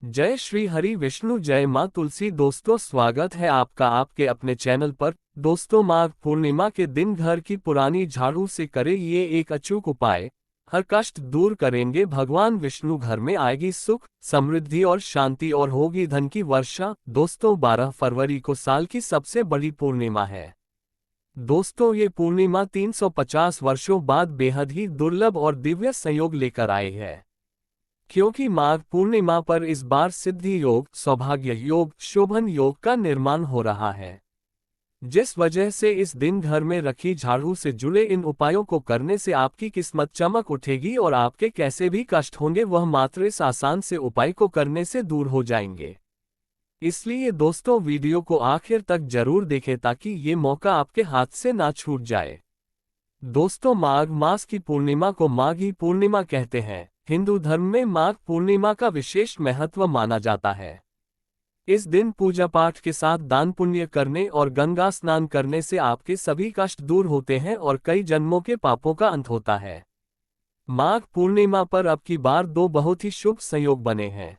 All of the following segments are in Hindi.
जय श्री हरि विष्णु, जय माँ तुलसी। दोस्तों, स्वागत है आपका आपके अपने चैनल पर। दोस्तों, माघ पूर्णिमा के दिन घर की पुरानी झाड़ू से करें ये एक अचूक उपाय। हर कष्ट दूर करेंगे भगवान विष्णु, घर में आएगी सुख समृद्धि और शांति और होगी धन की वर्षा। दोस्तों, 12 फरवरी को साल की सबसे बड़ी पूर्णिमा है। दोस्तों, ये पूर्णिमा 350 वर्षों बाद बेहद ही दुर्लभ और दिव्य संयोग लेकर आई है, क्योंकि माघ पूर्णिमा पर इस बार सिद्धि योग, सौभाग्य योग, शोभन योग का निर्माण हो रहा है, जिस वजह से इस दिन घर में रखी झाड़ू से जुड़े इन उपायों को करने से आपकी किस्मत चमक उठेगी और आपके कैसे भी कष्ट होंगे वह मात्र इस आसान से उपाय को करने से दूर हो जाएंगे। इसलिए दोस्तों, वीडियो को आखिर तक जरूर देखें ताकि ये मौका आपके हाथ से ना छूट जाए। दोस्तों, माघ मास की पूर्णिमा को माघी पूर्णिमा कहते हैं। हिंदू धर्म में माघ पूर्णिमा का विशेष महत्व माना जाता है। इस दिन पूजा पाठ के साथ दान पुण्य करने और गंगा स्नान करने से आपके सभी कष्ट दूर होते हैं और कई जन्मों के पापों का अंत होता है। माघ पूर्णिमा पर अब की बार दो बहुत ही शुभ संयोग बने हैं।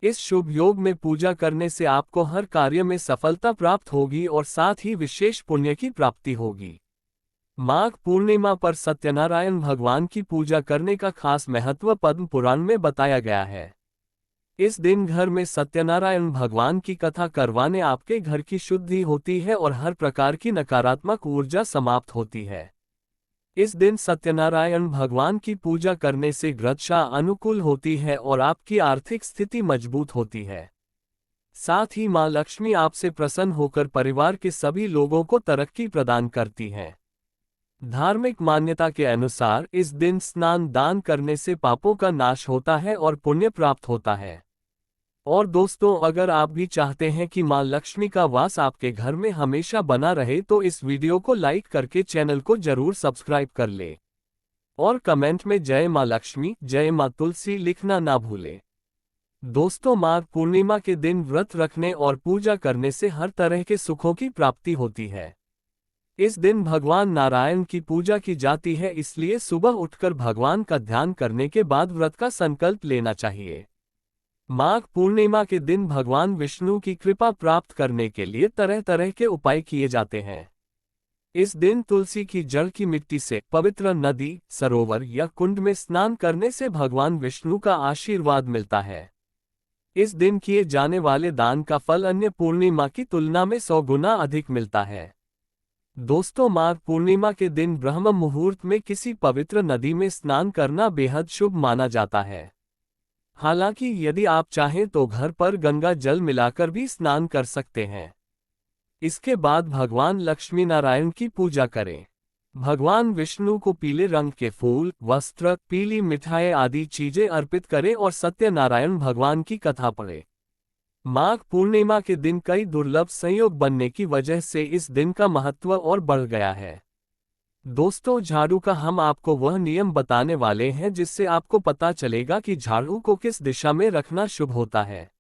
इस शुभ योग में पूजा करने से आपको हर कार्य में सफलता प्राप्त होगी और साथ ही विशेष पुण्य की प्राप्ति होगी। माघ पूर्णिमा पर सत्यनारायण भगवान की पूजा करने का खास महत्व पद्म पुराण में बताया गया है। इस दिन घर में सत्यनारायण भगवान की कथा करवाने आपके घर की शुद्धि होती है और हर प्रकार की नकारात्मक ऊर्जा समाप्त होती है। इस दिन सत्यनारायण भगवान की पूजा करने से ग्रहदशा अनुकूल होती है और आपकी आर्थिक स्थिति मजबूत होती है। साथ ही मां लक्ष्मी आपसे प्रसन्न होकर परिवार के सभी लोगों को तरक्की प्रदान करती हैं। धार्मिक मान्यता के अनुसार इस दिन स्नान दान करने से पापों का नाश होता है और पुण्य प्राप्त होता है। और दोस्तों, अगर आप भी चाहते हैं कि मां लक्ष्मी का वास आपके घर में हमेशा बना रहे तो इस वीडियो को लाइक करके चैनल को जरूर सब्सक्राइब कर ले और कमेंट में जय मां लक्ष्मी, जय मां तुलसी लिखना ना भूले। दोस्तों, माघ पूर्णिमा के दिन व्रत रखने और पूजा करने से हर तरह के सुखों की प्राप्ति होती है। इस दिन भगवान नारायण की पूजा की जाती है, इसलिए सुबह उठकर भगवान का ध्यान करने के बाद व्रत का संकल्प लेना चाहिए। माघ पूर्णिमा के दिन भगवान विष्णु की कृपा प्राप्त करने के लिए तरह तरह के उपाय किए जाते हैं। इस दिन तुलसी की जड़ की मिट्टी से पवित्र नदी, सरोवर या कुंड में स्नान करने से भगवान विष्णु का आशीर्वाद मिलता है। इस दिन किए जाने वाले दान का फल अन्य पूर्णिमा की तुलना में 100 गुना अधिक मिलता है। दोस्तों, माघ पूर्णिमा के दिन ब्रह्म मुहूर्त में किसी पवित्र नदी में स्नान करना बेहद शुभ माना जाता है। हालांकि यदि आप चाहें तो घर पर गंगा जल मिलाकर भी स्नान कर सकते हैं। इसके बाद भगवान लक्ष्मी नारायण की पूजा करें। भगवान विष्णु को पीले रंग के फूल, वस्त्र, पीली मिठाई आदि चीजें अर्पित करें और सत्यनारायण भगवान की कथा पढ़ें। माघ पूर्णिमा के दिन कई दुर्लभ संयोग बनने की वजह से इस दिन का महत्व और बढ़ गया है। दोस्तों, झाड़ू का हम आपको वह नियम बताने वाले हैं जिससे आपको पता चलेगा कि झाड़ू को किस दिशा में रखना शुभ होता है।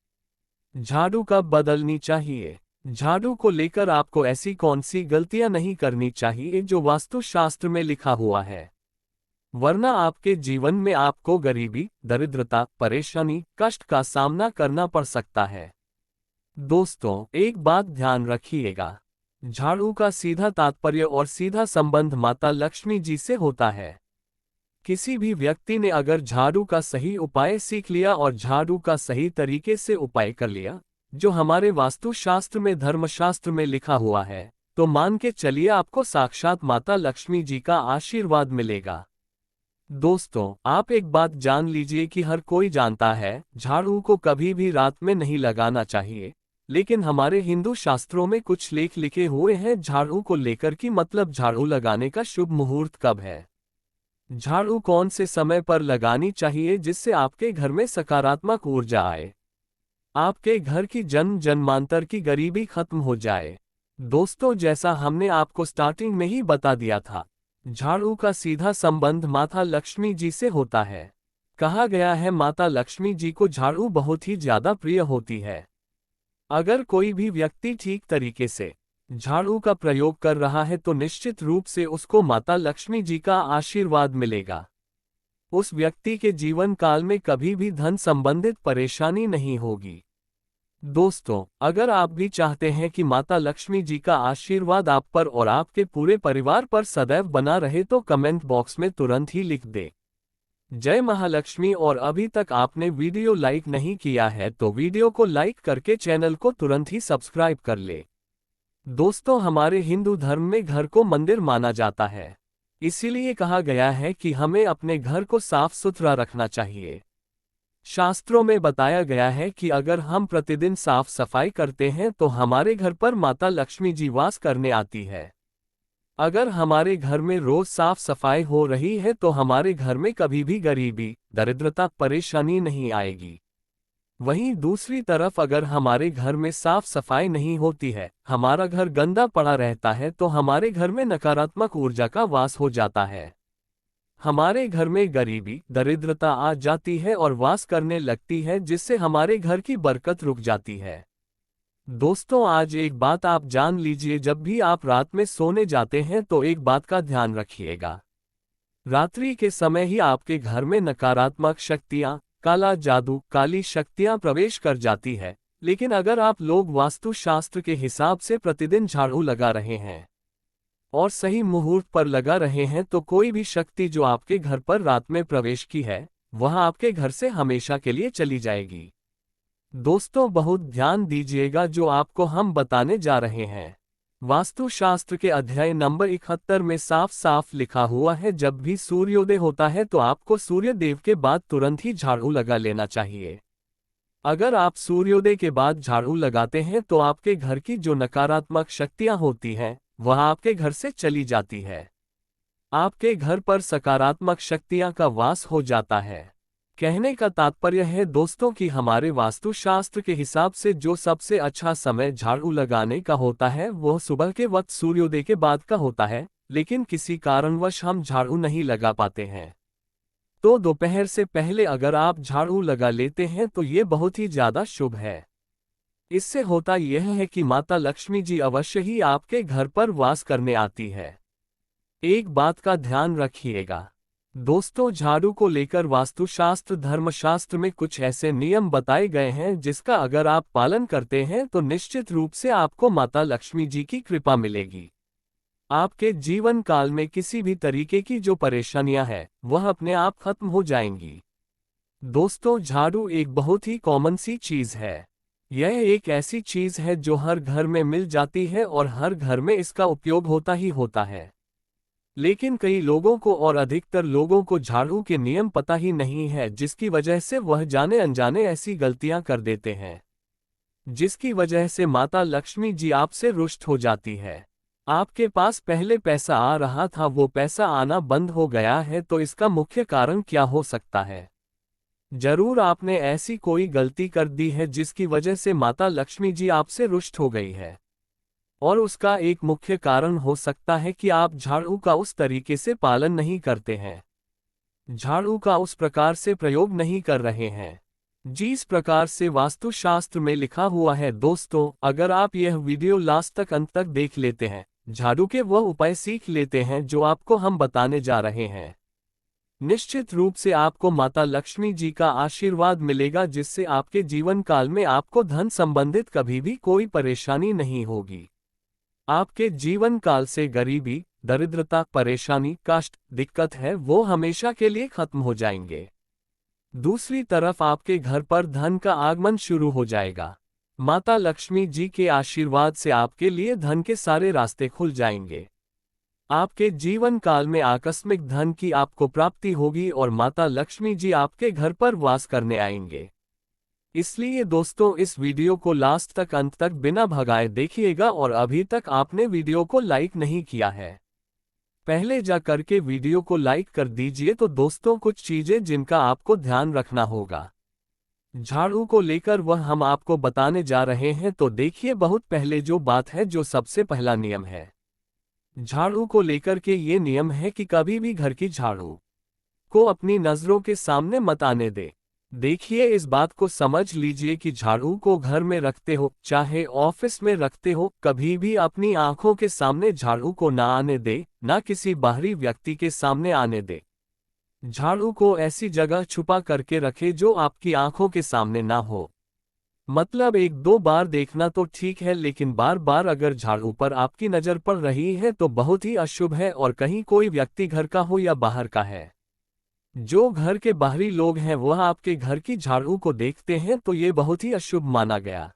झाड़ू कब बदलनी चाहिए। झाड़ू को लेकर आपको ऐसी कौन सी गलतियां नहीं करनी चाहिए जो वास्तुशास्त्र में लिखा हुआ है, वरना आपके जीवन में आपको गरीबी, दरिद्रता, परेशानी, कष्ट का सामना करना पड़ सकता है। दोस्तों, एक बात ध्यान रखिएगा, झाड़ू का सीधा तात्पर्य और सीधा संबंध माता लक्ष्मी जी से होता है। किसी भी व्यक्ति ने अगर झाड़ू का सही उपाय सीख लिया और झाड़ू का सही तरीके से उपाय कर लिया, जो हमारे वास्तुशास्त्र में, धर्मशास्त्र में लिखा हुआ है, तो मान के चलिए आपको साक्षात माता लक्ष्मी जी का आशीर्वाद मिलेगा। दोस्तों, आप एक बात जान लीजिए कि हर कोई जानता है झाड़ू को कभी भी रात में नहीं लगाना चाहिए, लेकिन हमारे हिंदू शास्त्रों में कुछ लेख लिखे हुए हैं झाड़ू को लेकर कि मतलब झाड़ू लगाने का शुभ मुहूर्त कब है, झाड़ू कौन से समय पर लगानी चाहिए जिससे आपके घर में सकारात्मक ऊर्जा आए, आपके घर की जन्म जन्मांतर की गरीबी खत्म हो जाए। दोस्तों, जैसा हमने आपको स्टार्टिंग में ही बता दिया था, झाड़ू का सीधा संबंध माता लक्ष्मी जी से होता है। कहा गया है माता लक्ष्मी जी को झाड़ू बहुत ही ज्यादा प्रिय होती है। अगर कोई भी व्यक्ति ठीक तरीके से झाड़ू का प्रयोग कर रहा है तो निश्चित रूप से उसको माता लक्ष्मी जी का आशीर्वाद मिलेगा। उस व्यक्ति के जीवन काल में कभी भी धन संबंधित परेशानी नहीं होगी। दोस्तों, अगर आप भी चाहते हैं कि माता लक्ष्मी जी का आशीर्वाद आप पर और आपके पूरे परिवार पर सदैव बना रहे तो कमेंट बॉक्स में तुरंत ही लिख दें जय महालक्ष्मी। और अभी तक आपने वीडियो लाइक नहीं किया है तो वीडियो को लाइक करके चैनल को तुरंत ही सब्सक्राइब कर ले। दोस्तों, हमारे हिंदू धर्म में घर को मंदिर माना जाता है। इसीलिए कहा गया है कि हमें अपने घर को साफ सुथरा रखना चाहिए। शास्त्रों में बताया गया है कि अगर हम प्रतिदिन साफ सफाई करते हैं तो हमारे घर पर माता लक्ष्मी जी वास करने आती है। अगर हमारे घर में रोज साफ सफाई हो रही है तो हमारे घर में कभी भी गरीबी, दरिद्रता, परेशानी नहीं आएगी। वहीं दूसरी तरफ अगर हमारे घर में साफ सफाई नहीं होती है, हमारा घर गंदा पड़ा रहता है तो हमारे घर में नकारात्मक ऊर्जा का वास हो जाता है। हमारे घर में गरीबी, दरिद्रता आ जाती है और वास करने लगती है, जिससे हमारे घर की बरकत रुक जाती है। दोस्तों, आज एक बात आप जान लीजिए, जब भी आप रात में सोने जाते हैं तो एक बात का ध्यान रखिएगा। रात्रि के समय ही आपके घर में नकारात्मक शक्तियां, काला जादू, काली शक्तियां प्रवेश कर जाती है। लेकिन अगर आप लोग वास्तुशास्त्र के हिसाब से प्रतिदिन झाड़ू लगा रहे हैं और सही मुहूर्त पर लगा रहे हैं तो कोई भी शक्ति जो आपके घर पर रात में प्रवेश की है वह आपके घर से हमेशा के लिए चली जाएगी। दोस्तों, बहुत ध्यान दीजिएगा जो आपको हम बताने जा रहे हैं। वास्तुशास्त्र के अध्याय नंबर 71 में साफ साफ लिखा हुआ है, जब भी सूर्योदय होता है तो आपको सूर्य देव के बाद तुरंत ही झाड़ू लगा लेना चाहिए। अगर आप सूर्योदय के बाद झाड़ू लगाते हैं तो आपके घर की जो नकारात्मक शक्तियां होती हैं वह आपके घर से चली जाती है। आपके घर पर सकारात्मक शक्तियां का वास हो जाता है। कहने का तात्पर्य है दोस्तों कि हमारे वास्तुशास्त्र के हिसाब से जो सबसे अच्छा समय झाड़ू लगाने का होता है वह सुबह के वक्त सूर्योदय के बाद का होता है, लेकिन किसी कारणवश हम झाड़ू नहीं लगा पाते हैं तो दोपहर से पहले अगर आप झाड़ू लगा लेते हैं तो ये बहुत ही ज्यादा शुभ है। इससे होता यह है कि माता लक्ष्मी जी अवश्य ही आपके घर पर वास करने आती है। एक बात का ध्यान रखिएगा दोस्तों, झाड़ू को लेकर वास्तुशास्त्र धर्मशास्त्र में कुछ ऐसे नियम बताए गए हैं जिसका अगर आप पालन करते हैं तो निश्चित रूप से आपको माता लक्ष्मी जी की कृपा मिलेगी। आपके जीवन काल में किसी भी तरीके की जो परेशानियां हैं वह अपने आप खत्म हो जाएंगी। दोस्तों, झाड़ू एक बहुत ही कॉमन सी चीज है। यह एक ऐसी चीज है जो हर घर में मिल जाती है और हर घर में इसका उपयोग होता ही होता है। लेकिन कई लोगों को और अधिकतर लोगों को झाड़ू के नियम पता ही नहीं है, जिसकी वजह से वह जाने अनजाने ऐसी गलतियां कर देते हैं जिसकी वजह से माता लक्ष्मी जी आपसे रुष्ट हो जाती है। आपके पास पहले पैसा आ रहा था, वो पैसा आना बंद हो गया है, तो इसका मुख्य कारण क्या हो सकता है? जरूर आपने ऐसी कोई गलती कर दी है जिसकी वजह से माता लक्ष्मी जी आपसे रुष्ट हो गई है। और उसका एक मुख्य कारण हो सकता है कि आप झाड़ू का उस तरीके से पालन नहीं करते हैं, झाड़ू का उस प्रकार से प्रयोग नहीं कर रहे हैं जिस प्रकार से वास्तुशास्त्र में लिखा हुआ है। दोस्तों, अगर आप यह वीडियो लास्ट तक अंत तक देख लेते हैं, झाड़ू के वह उपाय सीख लेते हैं जो आपको हम बताने जा रहे हैं, निश्चित रूप से आपको माता लक्ष्मी जी का आशीर्वाद मिलेगा, जिससे आपके जीवन काल में आपको धन संबंधित कभी भी कोई परेशानी नहीं होगी। आपके जीवन काल से गरीबी, दरिद्रता, परेशानी, कष्ट, दिक्कत है वो हमेशा के लिए खत्म हो जाएंगे। दूसरी तरफ आपके घर पर धन का आगमन शुरू हो जाएगा। माता लक्ष्मी जी के आशीर्वाद से आपके लिए धन के सारे रास्ते खुल जाएंगे। आपके जीवन काल में आकस्मिक धन की आपको प्राप्ति होगी और माता लक्ष्मी जी आपके घर पर वास करने आएंगे। इसलिए दोस्तों, इस वीडियो को लास्ट तक अंत तक बिना भगाए देखिएगा। और अभी तक आपने वीडियो को लाइक नहीं किया है, पहले जा करके वीडियो को लाइक कर दीजिए। तो दोस्तों, कुछ चीजें जिनका आपको ध्यान रखना होगा झाड़ू को लेकर वह हम आपको बताने जा रहे हैं। तो देखिए, बहुत पहले जो बात है, जो सबसे पहला नियम है झाड़ू को लेकर के ये नियम है कि कभी भी घर की झाड़ू को अपनी नजरों के सामने मत आने दे। देखिए, इस बात को समझ लीजिए कि झाड़ू को घर में रखते हो चाहे ऑफिस में रखते हो, कभी भी अपनी आंखों के सामने झाड़ू को ना आने दे, ना किसी बाहरी व्यक्ति के सामने आने दे। झाड़ू को ऐसी जगह छुपा करके रखें जो आपकी आंखों के सामने ना हो। मतलब एक दो बार देखना तो ठीक है, लेकिन बार बार अगर झाड़ू पर आपकी नजर पड़ रही है तो बहुत ही अशुभ है, और कहीं कोई व्यक्ति घर का हो या बाहर का है। जो घर के बाहरी लोग हैं वह आपके घर की झाड़ू को देखते हैं तो ये बहुत ही अशुभ माना गया।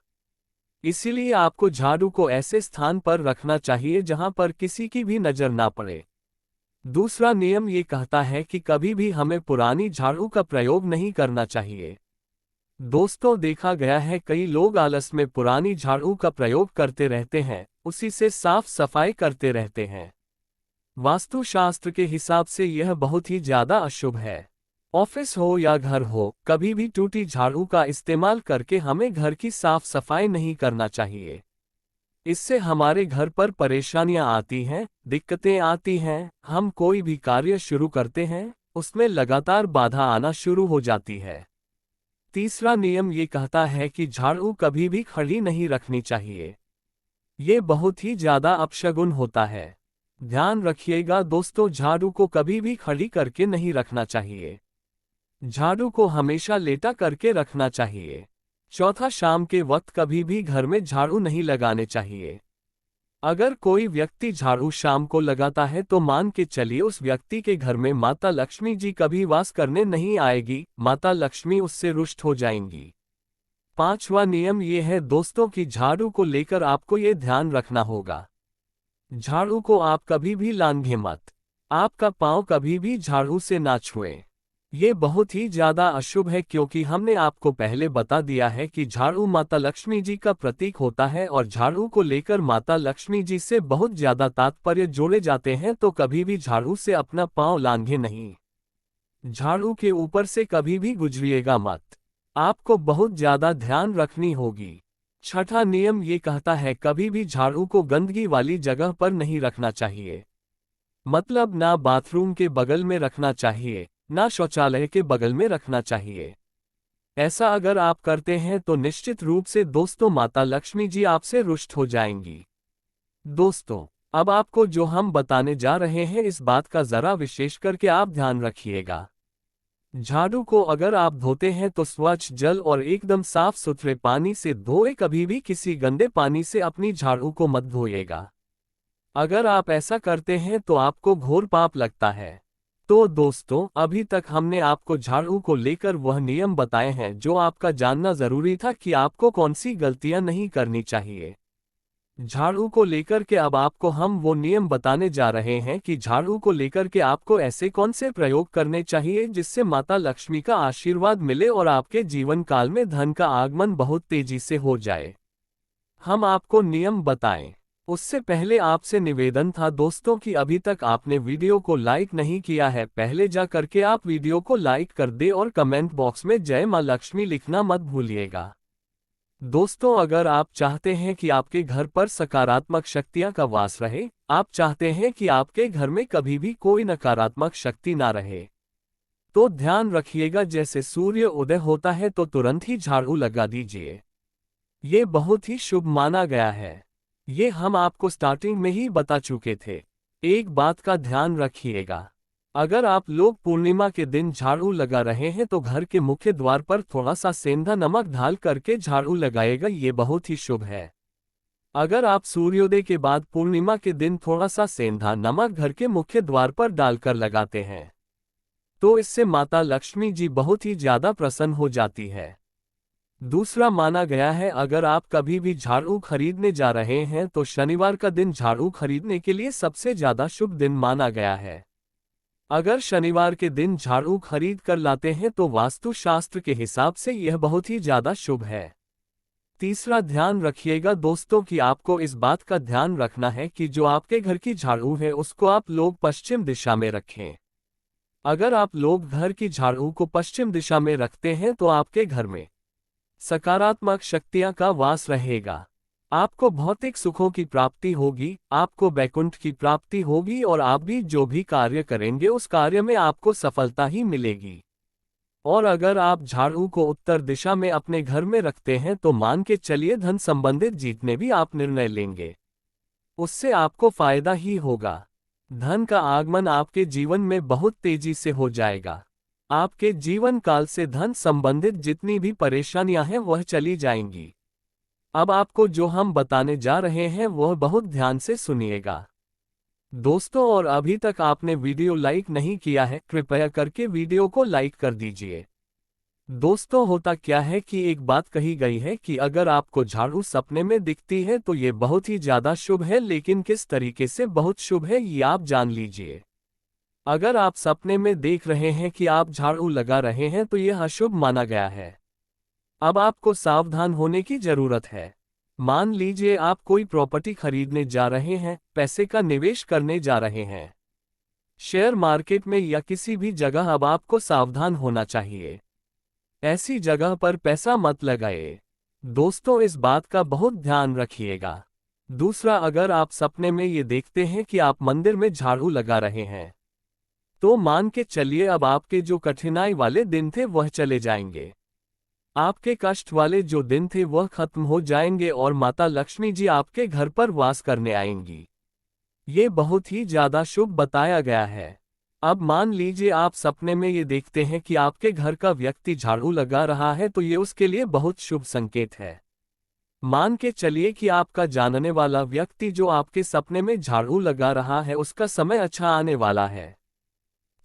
इसीलिए आपको झाड़ू को ऐसे स्थान पर रखना चाहिए जहां पर किसी की भी नजर ना पड़े। दूसरा नियम ये कहता है कि कभी भी हमें पुरानी झाड़ू का प्रयोग नहीं करना चाहिए। दोस्तों, देखा गया है कई लोग आलस में पुरानी झाड़ू का प्रयोग करते रहते हैं, उसी से साफ सफाई करते रहते हैं। वास्तुशास्त्र के हिसाब से यह बहुत ही ज्यादा अशुभ है। ऑफिस हो या घर हो, कभी भी टूटी झाड़ू का इस्तेमाल करके हमें घर की साफ सफाई नहीं करना चाहिए। इससे हमारे घर पर परेशानियां आती हैं, दिक्कतें आती हैं। हम कोई भी कार्य शुरू करते हैं, उसमें लगातार बाधा आना शुरू हो जाती है। तीसरा नियम ये कहता है कि झाड़ू कभी भी खड़ी नहीं रखनी चाहिए। ये बहुत ही ज्यादा अपशगुन होता है। ध्यान रखिएगा दोस्तों, झाड़ू को कभी भी खड़ी करके नहीं रखना चाहिए। झाड़ू को हमेशा लेटा करके रखना चाहिए। चौथा, शाम के वक्त कभी भी घर में झाड़ू नहीं लगाने चाहिए। अगर कोई व्यक्ति झाड़ू शाम को लगाता है तो मान के चलिए उस व्यक्ति के घर में माता लक्ष्मी जी कभी वास करने नहीं आएगी, माता लक्ष्मी उससे रुष्ट हो जाएंगी। पांचवा नियम ये है दोस्तों कि झाड़ू को लेकर आपको ये ध्यान रखना होगा, झाड़ू को आप कभी भी लांघे मत। आपका पांव कभी भी झाड़ू से ना छुए। ये बहुत ही ज्यादा अशुभ है, क्योंकि हमने आपको पहले बता दिया है कि झाड़ू माता लक्ष्मी जी का प्रतीक होता है और झाड़ू को लेकर माता लक्ष्मी जी से बहुत ज्यादा तात्पर्य जोड़े जाते हैं। तो कभी भी झाड़ू से अपना पांव लांघे नहीं। झाड़ू के ऊपर से कभी भी गुजरिएगा मत। आपको बहुत ज्यादा ध्यान रखनी होगी। छठा नियम ये कहता है कभी भी झाड़ू को गंदगी वाली जगह पर नहीं रखना चाहिए। मतलब ना बाथरूम के बगल में रखना चाहिए, ना शौचालय के बगल में रखना चाहिए। ऐसा अगर आप करते हैं तो निश्चित रूप से दोस्तों माता लक्ष्मी जी आपसे रुष्ट हो जाएंगी। दोस्तों, अब आपको जो हम बताने जा रहे हैं इस बात का जरा विशेष करके आप ध्यान रखिएगा। झाड़ू को अगर आप धोते हैं तो स्वच्छ जल और एकदम साफ सुथरे पानी से धोए, कभी भी किसी गंदे पानी से अपनी झाड़ू को मत धोइएगा। अगर आप ऐसा करते हैं तो आपको घोर पाप लगता है। तो दोस्तों, अभी तक हमने आपको झाड़ू को लेकर वह नियम बताए हैं जो आपका जानना जरूरी था कि आपको कौन सी गलतियां नहीं करनी चाहिए। झाड़ू को लेकर के अब आपको हम वो नियम बताने जा रहे हैं कि झाड़ू को लेकर के आपको ऐसे कौन से प्रयोग करने चाहिए जिससे माता लक्ष्मी का आशीर्वाद मिले और आपके जीवन काल में धन का आगमन बहुत तेजी से हो जाए। हम आपको नियम बताएं उससे पहले आपसे निवेदन था दोस्तों कि अभी तक आपने वीडियो को लाइक नहीं किया है, पहले जा करके आप वीडियो को लाइक कर दे और कमेंट बॉक्स में जय मां लक्ष्मी लिखना मत भूलिएगा। दोस्तों, अगर आप चाहते हैं कि आपके घर पर सकारात्मक शक्तियां का वास रहे, आप चाहते हैं कि आपके घर में कभी भी कोई नकारात्मक शक्ति ना रहे, तो ध्यान रखिएगा जैसे सूर्य उदय होता है तो तुरंत ही झाड़ू लगा दीजिए। ये बहुत ही शुभ माना गया है। ये हम आपको स्टार्टिंग में ही बता चुके थे। एक बात का ध्यान रखिएगा, अगर आप लोग पूर्णिमा के दिन झाड़ू लगा रहे हैं तो घर के मुख्य द्वार पर थोड़ा सा सेंधा नमक डाल करके झाड़ू लगाएगा, ये बहुत ही शुभ है। अगर आप सूर्योदय के बाद पूर्णिमा के दिन थोड़ा सा सेंधा नमक घर के मुख्य द्वार पर डालकर लगाते हैं तो इससे माता लक्ष्मी जी बहुत ही ज्यादा प्रसन्न हो जाती है। दूसरा माना गया है, अगर आप कभी भी झाड़ू खरीदने जा रहे हैं तो शनिवार का दिन झाड़ू खरीदने के लिए सबसे ज्यादा शुभ दिन माना गया है। अगर शनिवार के दिन झाड़ू खरीद कर लाते हैं तो वास्तुशास्त्र के हिसाब से यह बहुत ही ज्यादा शुभ है। तीसरा, ध्यान रखिएगा दोस्तों कि आपको इस बात का ध्यान रखना है कि जो आपके घर की झाड़ू है उसको आप लोग पश्चिम दिशा में रखें। अगर आप लोग घर की झाड़ू को पश्चिम दिशा में रखते हैं तो आपके घर में सकारात्मक शक्तियां का वास रहेगा। आपको भौतिक सुखों की प्राप्ति होगी, आपको वैकुंठ की प्राप्ति होगी और आप भी जो भी कार्य करेंगे उस कार्य में आपको सफलता ही मिलेगी। और अगर आप झाड़ू को उत्तर दिशा में अपने घर में रखते हैं तो मान के चलिए धन संबंधित जितने भी आप निर्णय लेंगे उससे आपको फायदा ही होगा। धन का आगमन आपके जीवन में बहुत तेजी से हो जाएगा। आपके जीवन काल से धन संबंधित जितनी भी परेशानियां हैं वह चली जाएंगी। अब आपको जो हम बताने जा रहे हैं वह बहुत ध्यान से सुनिएगा दोस्तों। और अभी तक आपने वीडियो लाइक नहीं किया है, कृपया करके वीडियो को लाइक कर दीजिए। दोस्तों, होता क्या है कि एक बात कही गई है कि अगर आपको झाड़ू सपने में दिखती है तो ये बहुत ही ज्यादा शुभ है, लेकिन किस तरीके से बहुत शुभ है ये आप जान लीजिए। अगर आप सपने में देख रहे हैं कि आप झाड़ू लगा रहे हैं तो यह अशुभ माना गया है। अब आपको सावधान होने की जरूरत है। मान लीजिए आप कोई प्रॉपर्टी खरीदने जा रहे हैं, पैसे का निवेश करने जा रहे हैं शेयर मार्केट में या किसी भी जगह। अब आपको सावधान होना चाहिए, ऐसी जगह पर पैसा मत लगाए। दोस्तों, इस बात का बहुत ध्यान रखिएगा। दूसरा, अगर आप सपने में ये देखते हैं कि आप मंदिर में झाड़ू लगा रहे हैं तो मान के चलिए अब आपके जो कठिनाई वाले दिन थे वह चले जाएंगे। आपके कष्ट वाले जो दिन थे वह खत्म हो जाएंगे और माता लक्ष्मी जी आपके घर पर वास करने आएंगी। ये बहुत ही ज्यादा शुभ बताया गया है। अब मान लीजिए आप सपने में ये देखते हैं कि आपके घर का व्यक्ति झाड़ू लगा रहा है तो ये उसके लिए बहुत शुभ संकेत है। मान के चलिए कि आपका जानने वाला व्यक्ति जो आपके सपने में झाड़ू लगा रहा है उसका समय अच्छा आने वाला है।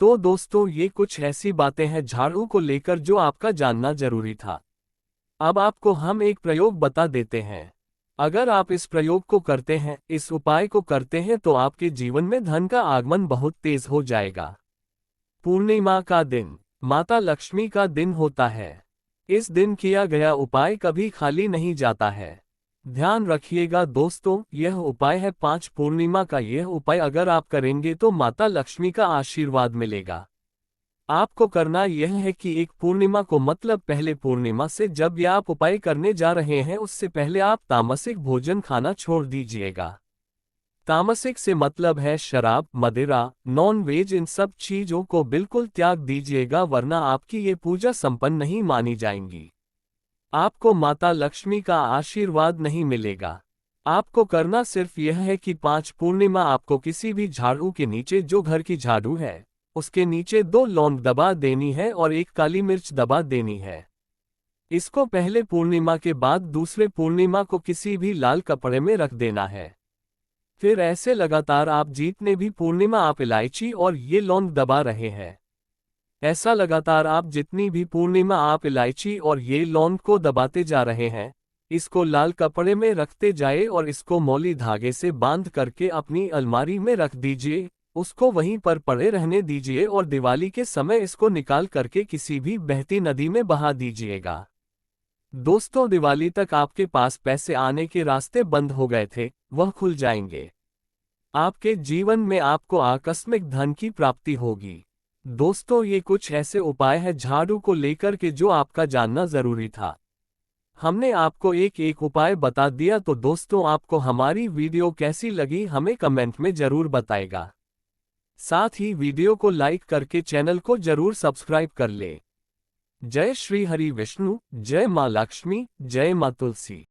तो दोस्तों, ये कुछ ऐसी बातें हैं झाड़ू को लेकर जो आपका जानना जरूरी था। अब आपको हम एक प्रयोग बता देते हैं। अगर आप इस प्रयोग को करते हैं, इस उपाय को करते हैं तो आपके जीवन में धन का आगमन बहुत तेज हो जाएगा। पूर्णिमा का दिन माता लक्ष्मी का दिन होता है। इस दिन किया गया उपाय कभी खाली नहीं जाता है। ध्यान रखिएगा दोस्तों, यह उपाय है 5 पूर्णिमा का। यह उपाय अगर आप करेंगे तो माता लक्ष्मी का आशीर्वाद मिलेगा। आपको करना यह है कि एक पूर्णिमा को मतलब पहले पूर्णिमा से जब यह आप उपाय करने जा रहे हैं उससे पहले आप तामसिक भोजन खाना छोड़ दीजिएगा। तामसिक से मतलब है शराब, मदिरा, नॉन वेज, इन सब चीजों को बिल्कुल त्याग दीजिएगा, वरना आपकी ये पूजा संपन्न नहीं मानी जाएंगी। आपको माता लक्ष्मी का आशीर्वाद नहीं मिलेगा। आपको करना सिर्फ यह है कि 5 पूर्णिमा आपको किसी भी झाड़ू के नीचे, जो घर की झाड़ू है उसके नीचे 2 लौंग दबा देनी है और 1 काली मिर्च दबा देनी है। इसको पहले पूर्णिमा के बाद दूसरे पूर्णिमा को किसी भी लाल कपड़े में रख देना है। फिर ऐसे लगातार आप जितने भी पूर्णिमा आप इलायची और ये लौंग दबा रहे हैं, ऐसा लगातार आप जितनी भी पूर्णिमा आप इलायची और ये लौंग को दबाते जा रहे हैं, इसको लाल कपड़े में रखते जाए और इसको मौली धागे से बांध करके अपनी अलमारी में रख दीजिए। उसको वहीं पर पड़े रहने दीजिए और दिवाली के समय इसको निकाल करके किसी भी बहती नदी में बहा दीजिएगा। दोस्तों, दिवाली तक आपके पास पैसे आने के रास्ते बंद हो गए थे, वह खुल जाएंगे। आपके जीवन में आपको आकस्मिक धन की प्राप्ति होगी। दोस्तों, ये कुछ ऐसे उपाय हैं झाड़ू को लेकर के जो आपका जानना जरूरी था। हमने आपको एक एक उपाय बता दिया। तो दोस्तों, आपको हमारी वीडियो कैसी लगी हमें कमेंट में जरूर बताएगा। साथ ही वीडियो को लाइक करके चैनल को जरूर सब्सक्राइब कर ले। जय श्री हरि विष्णु, जय मां लक्ष्मी, जय मां तुलसी।